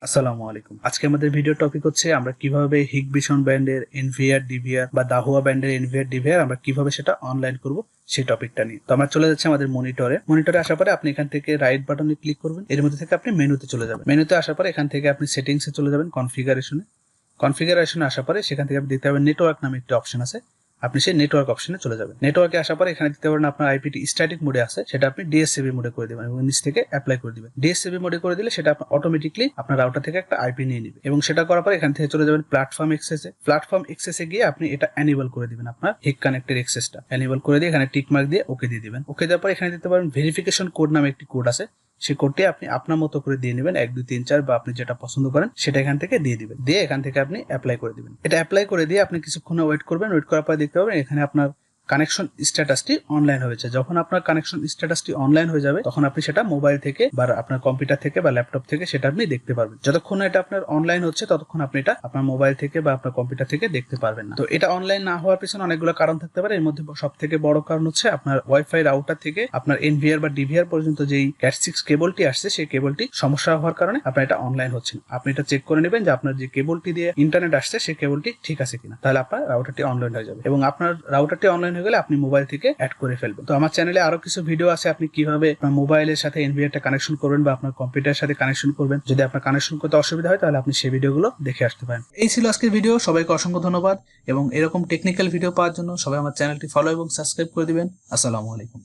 আসসালামু আলাইকুম। আজকে আমাদের ভিডিও টপিক হচ্ছে আমরা কিভাবে হিগবিশন ব্র্যান্ডের এনভিআর ডিভিআর বা দাহুয়া ব্র্যান্ডের এনভিআর ডিভিআর আমরা কিভাবে সেটা অনলাইন করব সেই টপিকটা নিয়ে। তো আমরা চলে যাচ্ছি আমাদের মনিটরে আসার পরে আপনি এখান থেকে রাইট বাটনে ক্লিক করবেন। এর মধ্যে থেকে আপনি মেনুতে চলে যাবেন। মেনুতে আসার পরে এখান থেকে আপনি সেটিংসে চলে যাবেন, কনফিগারেশনে আসার পরে সেখান থেকে আপনি দেখতে পাবেন নেটওয়ার্ক নামে একটি অপশন আছে। আপনি সেই নেটওয়ার্ক অপশনে চলে যাবেন। নেটওয়ার্কে আসার পরে এখানে দিতে পারেন আপনার আইপিটি স্ট্যাটিক মোডে আছে, সেটা আপনি ডিএসসিবি মোডে করে দিবেন এবং নিচ থেকে অ্যাপ্লাই করে দিবেন। ডিএসসিবি মোডে করে দিলে সেটা অটোমেটিকলি আপনার রাউটার থেকে একটা আইপি নিয়ে নেবে এবং সেটা করার পর এখান থেকে চলে যাবেন প্ল্যাটফর্ম এক্সেসে গিয়ে আপনি এটা এনেবল করে দিবেন। আপনার হিগ কানেক্টের এক্সেসটা এনেবল করে দিয়ে এখানে টিক মার্ক দিয়ে ওকে দিয়ে দিবেন। ওকে দেওয়ার পর এখানে দিতে পারেন ভেরিফিকেশন কোড নামে একটি কোড আছে, সেই কোডটি আপনি আপনার মতো করে দিয়ে নেবেন, 1 2 3 4 বা আপনি যেটা পছন্দ করেন সেটা এখান থেকে দিয়ে দিবেন। দিয়ে এখান থেকে আপনি অ্যাপ্লাই করে দিবেন। এটা অ্যাপ্লাই করে দিয়ে আপনি কিছুক্ষণ ওয়েট করবেন। ওয়েট করার পর দেখতে পাবেন এখানে আপনার কানেকশন স্ট্যাটাসটি অনলাইন হয়েছে। যখন আপনার কানেকশন স্ট্যাটাসটি অনলাইন হয়ে যাবে তখন আপনি সেটা মোবাইল থেকে বা আপনার কম্পিউটার থেকে বা ল্যাপটপ থেকে সেটা আপনি দেখতে পারবেন। যতক্ষণ এটা আপনার অনলাইন হচ্ছে ততক্ষণ আপনি এটা আপনার মোবাইল থেকে বা আপনার কম্পিউটার থেকে দেখতে পারবেন না। তো এটা অনলাইন না হওয়ার পিছনে অনেকগুলো কারণ থাকতে পারে। এর মধ্যে সব থেকে বড় কারণ হচ্ছে আপনার ওয়াইফাই রাউটার থেকে আপনার এনভিআর বা ডিভিআর পর্যন্ত যেই ক্যাট6 কেবলটি আসছে সেই কেবলটি সমস্যা হওয়ার কারণে আপনার এটা অনলাইন হচ্ছে না। আপনি এটা চেক করে নেবেন যে আপনার যে কেবলটি দিয়ে ইন্টারনেট আসছে সেই কেবলটি ঠিক আছে কিনা, তাহলে আপনার রাউটারটি অনলাইন হয়ে যাবে এবং আপনার রাউটারটি অনলাইন হয়ে গেলে আপনি মোবাইল থেকে অ্যাড করে ফেলবেন। তো আমার চ্যানেলে আরো কিছু ভিডিও আছে, আপনি কিভাবে আপনার মোবাইলের সাথে এনভিআরটা কানেকশন করবেন বা আপনার কম্পিউটারের সাথে কানেকশন করবেন। যদি আপনার কানেকশন করতে অসুবিধা হয় তাহলে আপনি সেই ভিডিওগুলো দেখে আসতে পারেন। এই ছিল আজকের ভিডিও। সবাইকে অসংখ্য ধন্যবাদ এবং এরকম টেকনিক্যাল ভিডিও পাওয়ার জন্য সবাই আমার চ্যানেলটি ফলো এবং সাবস্ক্রাইব করে দিবেন। আসসালামু আলাইকুম।